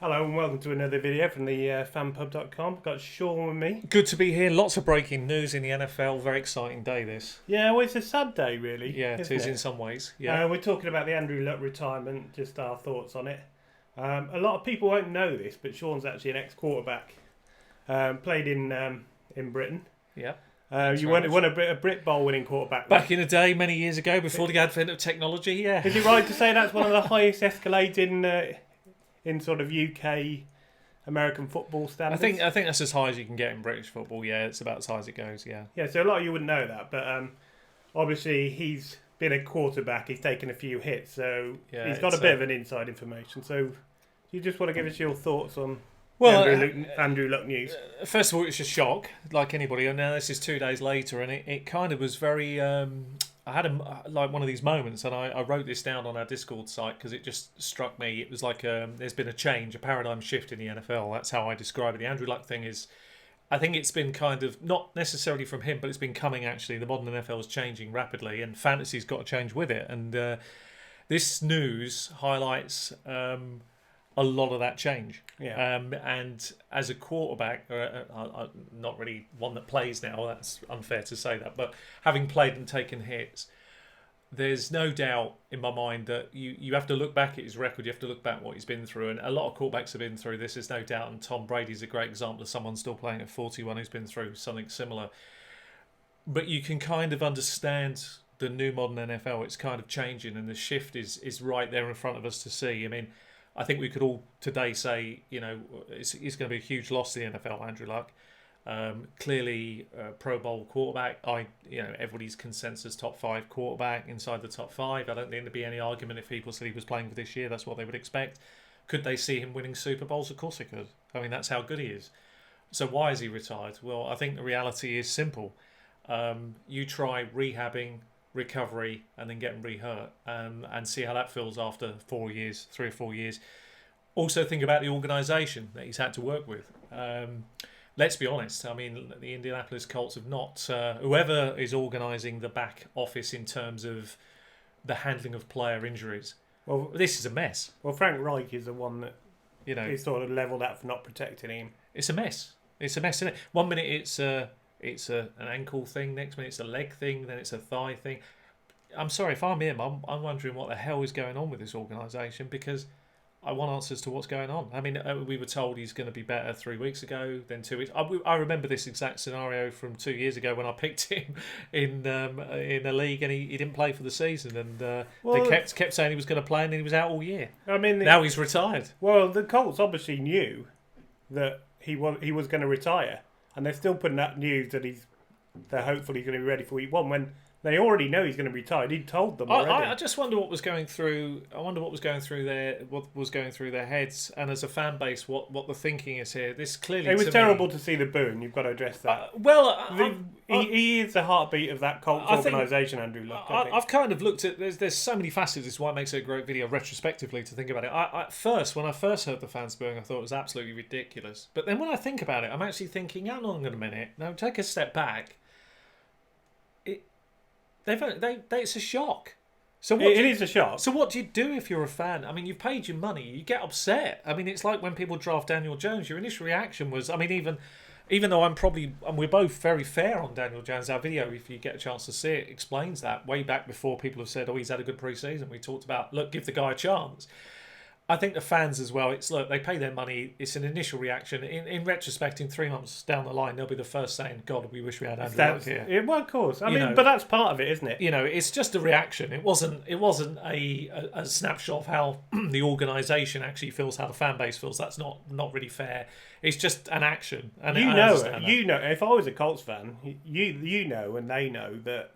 Hello and welcome to another video from the fanpub.com. Got Sean with me. Good to be here. Lots of breaking news in the NFL. Very exciting day, this. Yeah, well, it's a sad day, really. Yeah, it isn't is it? in some ways. Yeah. We're talking about the Andrew Luck retirement, just our thoughts on it. A lot of people won't know this, but Sean's actually an ex-quarterback. Played in Britain. Yeah. You won a Brit Bowl winning quarterback. Back in the day, many years ago, before the advent of technology, yeah. Is it right to say that's one of the highest escalades in sort of UK American football standards? I think that's as high as you can get in British football. Yeah, it's about as high as it goes. Yeah. Yeah, so a lot of you wouldn't know that, but obviously he's been a quarterback. He's taken a few hits, so Yeah, he's got a bit of an inside information. So, do you just want to give us your thoughts on Andrew Luck news? First of all, it's a shock, like anybody. And now this is 2 days later, and it kind of was very. I had like one of these moments, and I wrote this down on our Discord site because it just struck me. It was like there's been a change, a paradigm shift in the NFL. That's how I describe it. The Andrew Luck thing is, I think it's been kind of not necessarily from him, but it's been coming actually. The modern NFL is changing rapidly, and fantasy's got to change with it. And this news highlights a lot of that change. Yeah. And as a quarterback, not really one that plays now, that's unfair to say that, but having played and taken hits, there's no doubt in my mind that you have to look back at his record, you have to look back at what he's been through, and a lot of quarterbacks have been through this, there's no doubt, and Tom Brady's a great example of someone still playing at 41 who's been through something similar. But you can kind of understand the new modern NFL, it's kind of changing, and the shift is right there in front of us to see. I mean, I think we could all today say, it's going to be a huge loss to the NFL, Andrew Luck. Clearly, Pro Bowl quarterback. Everybody's consensus top 5 quarterback inside the top 5. I don't think there'd be any argument if people said he was playing for this year. That's what they would expect. Could they see him winning Super Bowls? Of course they could. I mean, that's how good he is. So why is he retired? Well, I think the reality is simple. You try rehabbing, recovery, and then getting re-hurt, and see how that feels after 4 years, 3 or 4 years. Also think about the organisation that he's had to work with. Let's be honest, I mean, the Indianapolis Colts have not, whoever is organising the back office in terms of the handling of player injuries, well, this is a mess. Well, Frank Reich is the one that is sort of levelled out for not protecting him. It's a mess. It's a mess, isn't it? 1 minute it's an ankle thing, next minute it's a leg thing, then it's a thigh thing. I'm sorry, if I'm him, I'm wondering what the hell is going on with this organisation, because I want answers to what's going on. I mean, we were told he's going to be better 3 weeks ago, then 2 weeks. I remember this exact scenario from 2 years ago when I picked him in a league and he didn't play for the season, and they kept saying he was going to play, and then he was out all year. I mean, now he's retired. Well, the Colts obviously knew that he was going to retire, and they're still putting out news that they're hopefully going to be ready for week 1 when they already know he's going to be retired. He told them already. I just wonder what was going through. I wonder what was going through their heads, and as a fan base, what the thinking is here. This clearly it was terrible to see the booing. You've got to address that. He is the heartbeat of that Colts organisation, Andrew Luck. I've kind of looked at. There's so many facets. This is why it makes it a great video retrospectively to think about it. When I first heard the fans booing, I thought it was absolutely ridiculous. But then when I think about it, I'm actually thinking, hang on a minute. Now take a step back. It's a shock. So it is a shock. So what do you do if you're a fan? I mean, you've paid your money. You get upset. I mean, it's like when people draft Daniel Jones. Your initial reaction was, I mean, even though we're both very fair on Daniel Jones. Our video, if you get a chance to see it, explains that way back before people have said, oh, he's had a good pre-season. We talked about, look, give the guy a chance. I think the fans as well, it's look, they pay their money, it's an initial reaction. In retrospect, in 3 months down the line, they'll be the first saying, God, we wish we had Andrew Luck here. Yeah, well, of course. I mean, but that's part of it, isn't it? It's just a reaction. It wasn't a snapshot of how the organisation actually feels, how the fan base feels. That's not really fair. It's just an action. And if I was a Colts fan, you know and they know that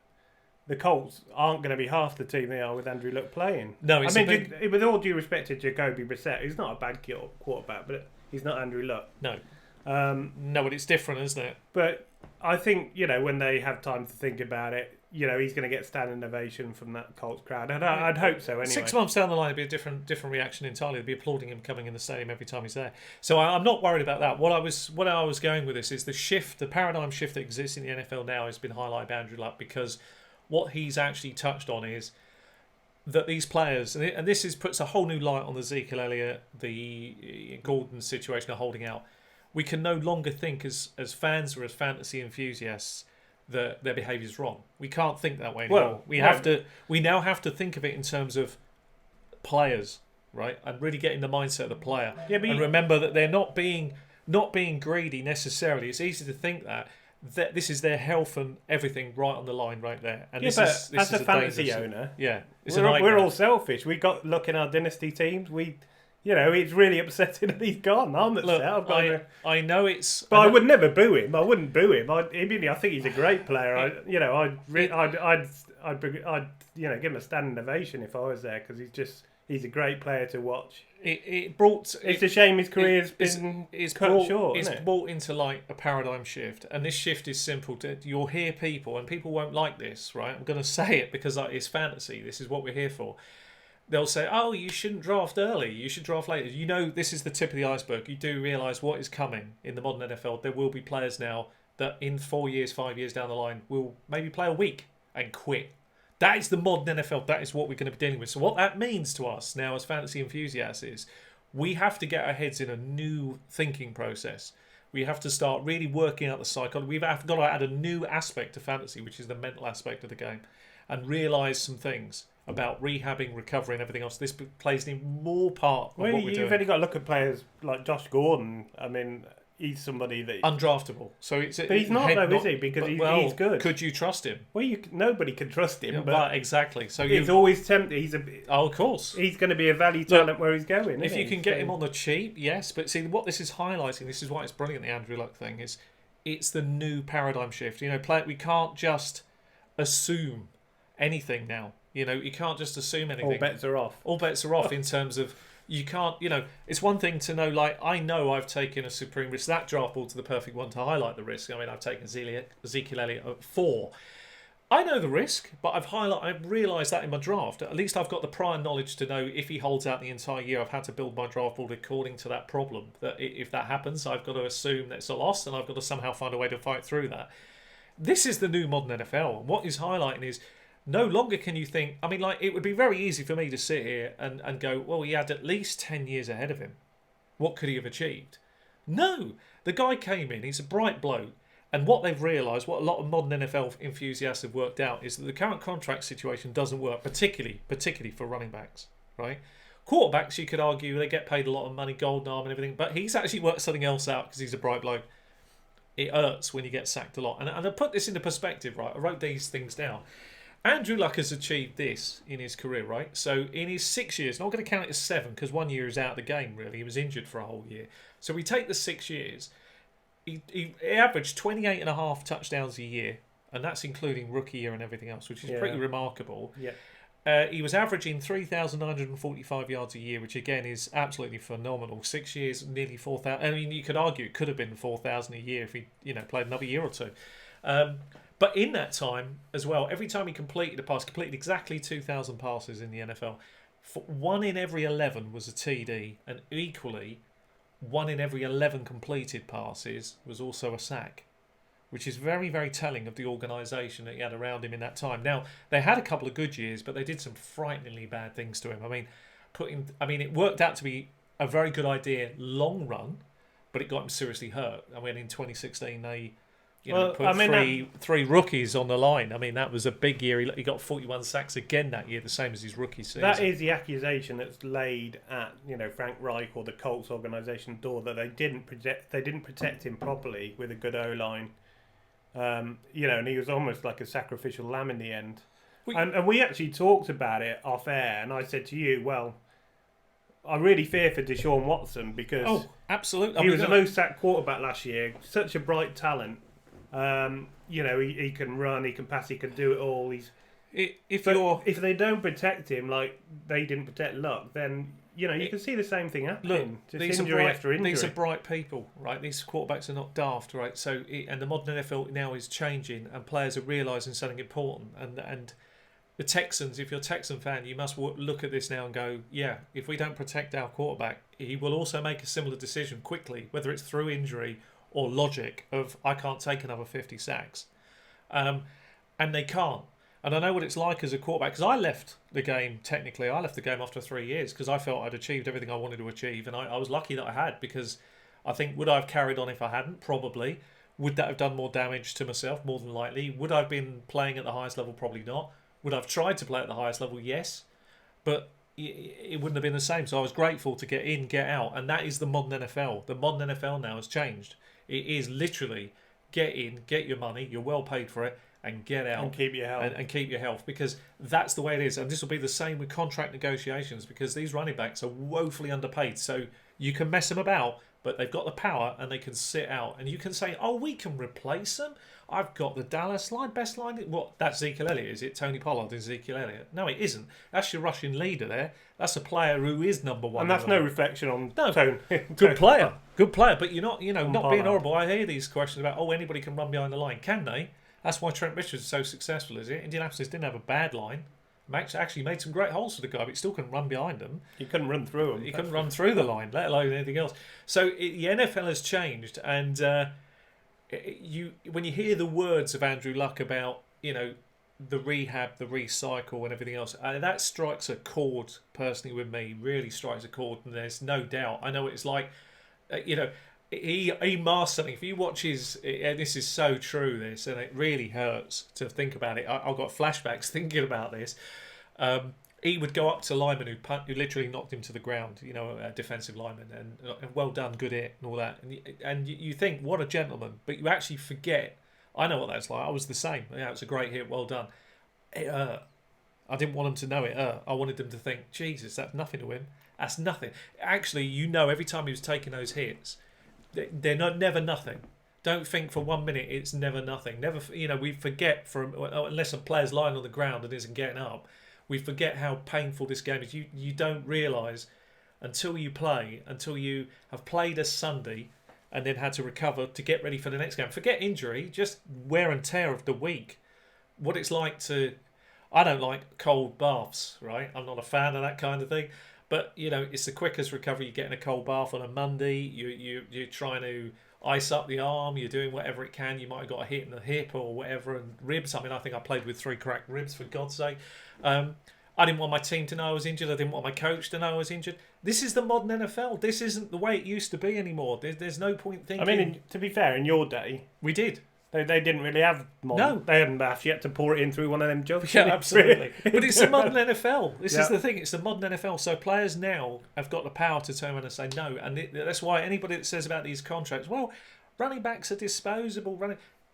the Colts aren't going to be half the team they are with Andrew Luck playing. No, with all due respect to Jacoby Brissett, who's not a bad quarterback, but he's not Andrew Luck. No. No, but it's different, isn't it? But I think, when they have time to think about it, he's going to get standing ovation from that Colts crowd. And I'd hope so anyway. 6 months down the line, it'd be a different reaction entirely. They'd be applauding him coming in the stadium every time he's there. So I'm not worried about that. What I was going with this is the paradigm shift that exists in the NFL now has been highlighted by Andrew Luck, because what he's actually touched on is that these players, and this puts a whole new light on the Ezekiel Elliott, the Gordon situation of holding out. We can no longer think as fans or as fantasy enthusiasts that their behaviour is wrong. We can't think that way anymore. We now have to think of it in terms of players, right? And really get in the mindset of the player. Yeah, but and remember that they're not being greedy necessarily. It's easy to think that this is their health and everything right on the line right there. And as a fantasy owner, we're all selfish. We got look in our dynasty teams. It's really upsetting that he's gone. I'm upset. I know it's, but I would never boo him. I wouldn't boo him. I think he's a great player. I'd give him a standing ovation if I was there because he's a great player to watch. It's a shame his career's been cut short. It's brought into like a paradigm shift, and this shift is simple. You'll hear people, and people won't like this, right? I'm going to say it because it's fantasy. This is what we're here for. They'll say, "Oh, you shouldn't draft early. You should draft later." This is the tip of the iceberg. You do realise what is coming in the modern NFL. There will be players now that in 4 years, 5 years down the line will maybe play a week and quit. That is the modern NFL. That is what we're going to be dealing with. So what that means to us now as fantasy enthusiasts is we have to get our heads in a new thinking process. We have to start really working out the psychology. We've got to add a new aspect to fantasy, which is the mental aspect of the game, and realise some things about rehabbing, recovery, and everything else. This plays an even more part of what we're doing. You've only got to look at players like Josh Gordon. I mean, he's somebody that undraftable. So but he's not though, is he? Because he's good. Could you trust him? Well, nobody can trust him. But exactly. So he's always tempted. Of course, he's going to be a value talent where he's going. If you can get him on the cheap, yes. But see, what this is highlighting, this is why it's brilliant. The Andrew Luck thing is, it's the new paradigm shift. We can't just assume anything now. You can't just assume anything. All bets are off. All bets are off in terms of you can't, it's one thing to know, like, I know I've taken a supreme risk. That draft ball to the perfect one to highlight the risk. I mean, I've taken Ezekiel Elliott at 4. I know the risk, but I've realised that in my draft. At least I've got the prior knowledge to know if he holds out the entire year, I've had to build my draft board according to that problem. That if that happens, I've got to assume that it's a loss and I've got to somehow find a way to fight through that. This is the new modern NFL. And what he's highlighting is, no longer can you think... I mean, like, it would be very easy for me to sit here and go, well, he had at least 10 years ahead of him. What could he have achieved? No. The guy came in, he's a bright bloke, and what they've realised, what a lot of modern NFL enthusiasts have worked out, is that the current contract situation doesn't work, particularly for running backs, right? Quarterbacks, you could argue, they get paid a lot of money, golden arm and everything, but he's actually worked something else out because he's a bright bloke. It hurts when you get sacked a lot. And I put this into perspective, right? I wrote these things down. Andrew Luck has achieved this in his career, right? So in his 6 years, not going to count it as 7 because 1 year is out of the game, really. He was injured for a whole year. So we take the 6 years. He averaged 28.5 touchdowns a year, and that's including rookie year and everything else, which is pretty remarkable. Yeah. He was averaging 3,945 yards a year, which again is absolutely phenomenal. 6 years, nearly 4,000. I mean, you could argue it could have been 4,000 a year if he, played another year or two. But in that time as well, every time he completed a pass, completed exactly 2,000 passes in the NFL. 1 in every 11 was a TD, and equally, 1 in every 11 completed passes was also a sack, which is very, very telling of the organisation that he had around him in that time. Now, they had a couple of good years, but they did some frighteningly bad things to him. I mean, it worked out to be a very good idea long run, but it got him seriously hurt. I mean, in 2016, they put three rookies on the line. I mean, that was a big year. He got 41 sacks again that year, the same as his rookie season. That is the accusation that's laid at Frank Reich or the Colts organisation door, that they didn't protect him properly with a good O-line. And he was almost like a sacrificial lamb in the end. And we actually talked about it off air, and I said to you, well, I really fear for Deshaun Watson because absolutely. He was the most sacked quarterback last year. Such a bright talent. He can run, he can pass, he can do it all. If they don't protect him like they didn't protect Luck, then you can see the same thing happening. Just injury after injury. These are bright people, right? These quarterbacks are not daft, right? So, and the modern NFL now is changing, and players are realising something important. And the Texans, if you're a Texan fan, you must look at this now and go, yeah, if we don't protect our quarterback, he will also make a similar decision quickly, whether it's through injury or logic of I can't take another 50 sacks. And they can't. And I know what it's like as a quarterback, because I left the game, technically, I left the game after 3 years because I felt I'd achieved everything I wanted to achieve. And I was lucky that I had, because I think, would I have carried on if I hadn't? Probably. Would that have done more damage to myself? More than likely. Would I have been playing at the highest level? Probably not. Would I have tried to play at the highest level? Yes. But it wouldn't have been the same. So I was grateful to get in, get out. And that is the modern NFL. The modern NFL now has changed. It is literally get in, get your money, you're well paid for it, and get out. And keep your health. And keep your health, because that's the way it is. And this will be the same with contract negotiations, because these running backs are woefully underpaid. So you can mess them about, but they've got the power and they can sit out. And you can say, oh, we can replace them. I've got the Dallas line, best line. What? That's Ezekiel Elliott, is it? Tony Pollard is Ezekiel Elliott? No, it isn't. That's your rushing leader there. That's a player who is number one. And that's no reflection on Tone. Good player. Good player. But you're not, not Pollard. being horrible. I hear these questions about, oh, anybody can run behind the line. Can they? That's why Trent Richards is so successful, is it? Indianapolis didn't have a bad line. Max actually made some great holes for the guy, but he still couldn't run behind them. He couldn't run through them. He couldn't run through the line, let alone anything else. So the NFL has changed, and when you hear the words of Andrew Luck about the rehab, the recycle, and everything else, that strikes a chord personally with me. Really strikes a chord, and there's no doubt. I know what it's like. He masked something. If you watch his, and this is so true, this, and it really hurts to think about it. I've got flashbacks thinking about this. He would go up to linemen who literally knocked him to the ground, a defensive lineman, and well done, good hit, and all that. And you think, what a gentleman, but you actually forget. I know what that's like. I was the same. Yeah, it's a great hit, well done. It hurt. I didn't want them to know it hurt. I wanted them to think, Jesus, that's nothing to him. That's nothing. Actually, every time he was taking those hits, they're never nothing. Don't think for 1 minute it's never nothing. Never, we forget unless a player's lying on the ground and isn't getting up, we forget how painful this game is. You don't realise until you have played a Sunday and then had to recover to get ready for the next game. Forget injury, just wear and tear of the week. What it's like I don't like cold baths, right? I'm not a fan of that kind of thing. But, it's the quickest recovery. You get in a cold bath on a Monday. You're trying to ice up the arm. You're doing whatever it can. You might have got a hit in the hip or whatever, and ribs. I mean, I think I played with 3 cracked ribs, for God's sake. I didn't want my team to know I was injured. I didn't want my coach to know I was injured. This is the modern NFL. This isn't the way it used to be anymore. There's no point thinking... I mean, to be fair, in your day... We did. They didn't really have modern. No. They hadn't actually had to pour it in through one of them jugs. Yeah, absolutely. But it's the modern NFL. This is the thing. It's the modern NFL. So players now have got the power to turn around and say no. And that's why anybody that says about these contracts, well, running backs are disposable.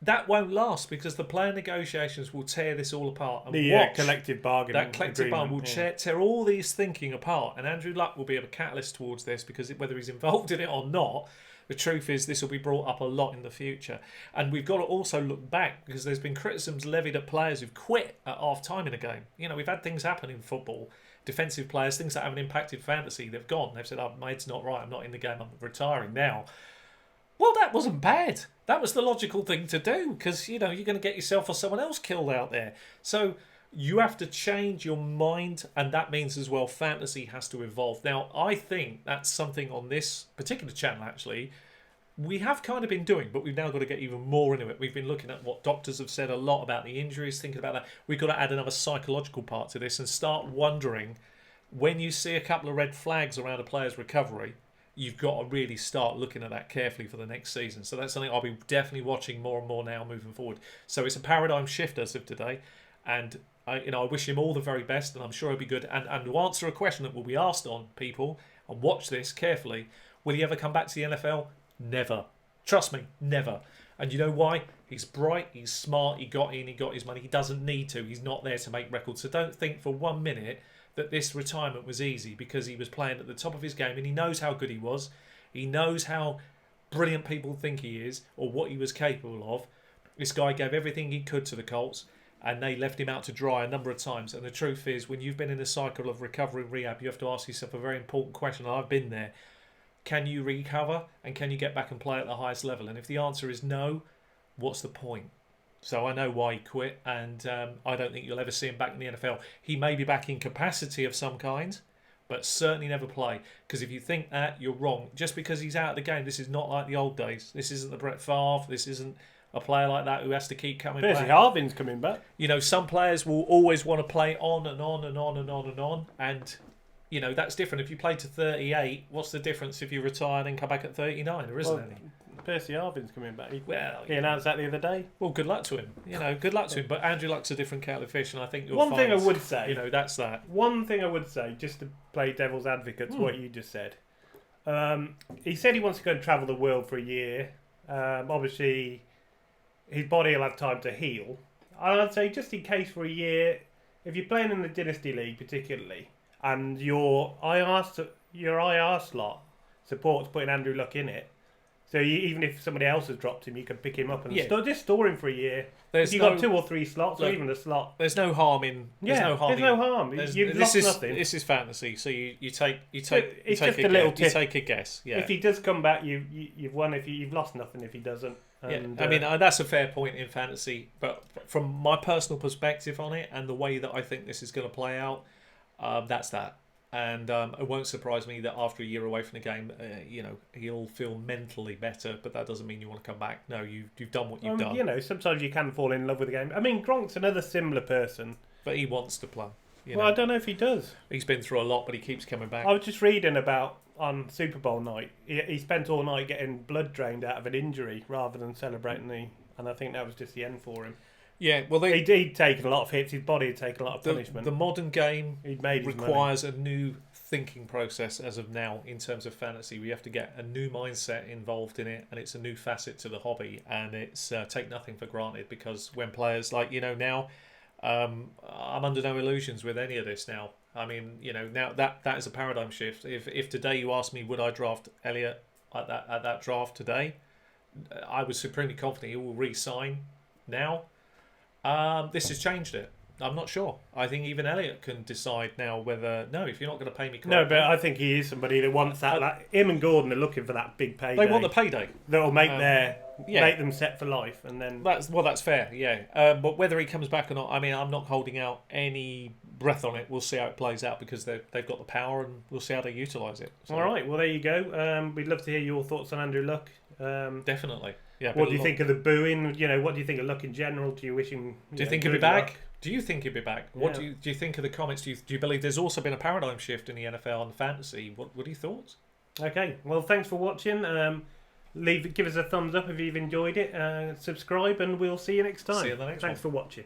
That won't last, because the player negotiations will tear this all apart. And the collective bargaining. That collective bargaining will tear all these thinking apart. And Andrew Luck will be a catalyst towards this, because whether he's involved in it or not, the truth is this will be brought up a lot in the future. And we've got to also look back, because there's been criticisms levied at players who've quit at half-time in a game. We've had things happen in football. Defensive players, things that haven't impacted fantasy, they've gone. They've said, my head's not right, I'm not in the game, I'm retiring now. Well, that wasn't bad. That was the logical thing to do, because, you're going to get yourself or someone else killed out there. So you have to change your mind, and that means as well fantasy has to evolve. Now, I think that's something on this particular channel, actually, we have kind of been doing, but we've now got to get even more into it. We've been looking at what doctors have said a lot about the injuries, thinking about that. We've got to add another psychological part to this and start wondering, when you see a couple of red flags around a player's recovery, you've got to really start looking at that carefully for the next season. So that's something I'll be definitely watching more and more now moving forward. So it's a paradigm shift as of today, and I wish him all the very best, and I'm sure he'll be good. And to answer a question that will be asked on people, and watch this carefully, will he ever come back to the NFL? Never. Trust me, never. And you know why? He's bright, he's smart, he got in, he got his money. He doesn't need to. He's not there to make records. So don't think for 1 minute that this retirement was easy, because he was playing at the top of his game, and he knows how good he was. He knows how brilliant people think he is, or what he was capable of. This guy gave everything he could to the Colts, and they left him out to dry a number of times. And the truth is, when you've been in a cycle of recovery and rehab, you have to ask yourself a very important question, and I've been there. Can you recover, and can you get back and play at the highest level? And if the answer is no, what's the point? So I know why he quit, and I don't think you'll ever see him back in the NFL. He may be back in capacity of some kind, but certainly never play. Because if you think that, you're wrong. Just because he's out of the game, this is not like the old days. This isn't the Brett Favre. This isn't a player like that who has to keep coming Percy back. Harvin's coming back. You know, some players will always want to play on and on and on and on and on, and you know that's different. If you play to 38, what's the difference if you retire and come back at 39? There isn't any. Percy Harvin's coming back. He Well, announced that the other day. well, good luck to him. You know, good luck to him. But Andrew Luck's a different kettle of fish, and I think you'll One find, thing I would say, you know, that's that. One thing I would say, just to play devil's advocate to what you just said. He said he wants to go and travel the world for a year. Obviously, his body will have time to heal. I'd say just in case for a year, if you're playing in the Dynasty League particularly, and your IR slot supports putting Andrew Luck in it, so even if somebody else has dropped him, you can pick him up and just store him for a year. If you've got 2 or 3 slots, or even a slot. There's no harm in. There's no harm. You've lost nothing. This is fantasy, so you take It's a little guess. tip. You take a guess. Yeah. If he does come back, you've won. If you've lost nothing, if he doesn't. And, I mean that's a fair point in fantasy, but from my personal perspective on it and the way that I think this is going to play out, that's that. And it won't surprise me that after a year away from the game, you know, he'll feel mentally better. But that doesn't mean you want to come back. No, you've done what you've done. You know, sometimes you can fall in love with the game. I mean, Gronk's another similar person. But he wants to play. Well, I don't know if he does. He's been through a lot, but he keeps coming back. I was just reading about on Super Bowl night. He spent all night getting blood drained out of an injury rather than celebrating and I think that was just the end for him. Yeah, well, he'd taken a lot of hits. His body had taken a lot of punishment. The modern game requires a new thinking process as of now in terms of fantasy. We have to get a new mindset involved in it, and it's a new facet to the hobby. And it's take nothing for granted, because when players like now, I'm under no illusions with any of this now. I mean, you know, now that is a paradigm shift. If today you asked me would I draft Elliott at that draft today, I was supremely confident he will re-sign now. This has changed it. I'm not sure. I think even Elliott can decide now whether if you're not going to pay me correctly. No, but I think he is somebody that wants that. Him and Gordon are looking for that big payday. They want the payday that'll make make them set for life, and then that's fair. Yeah, but whether he comes back or not, I mean, I'm not holding out any breath on it. We'll see how it plays out, because they've got the power, and we'll see how they utilise it. So. All right. Well, there you go. We'd love to hear your thoughts on Andrew Luck. Definitely. Yeah. What do you think of the booing? You know, what do you think of Luck in general? Do you wish him? Do you think he'll be back? Do you think he'll be back? What do you think of the comments? Do you believe there's also been a paradigm shift in the NFL and fantasy? What are your thoughts? Okay. Well, thanks for watching. Give us a thumbs up if you've enjoyed it. Subscribe, and we'll see you next time. See you in the next Thanks one. for watching.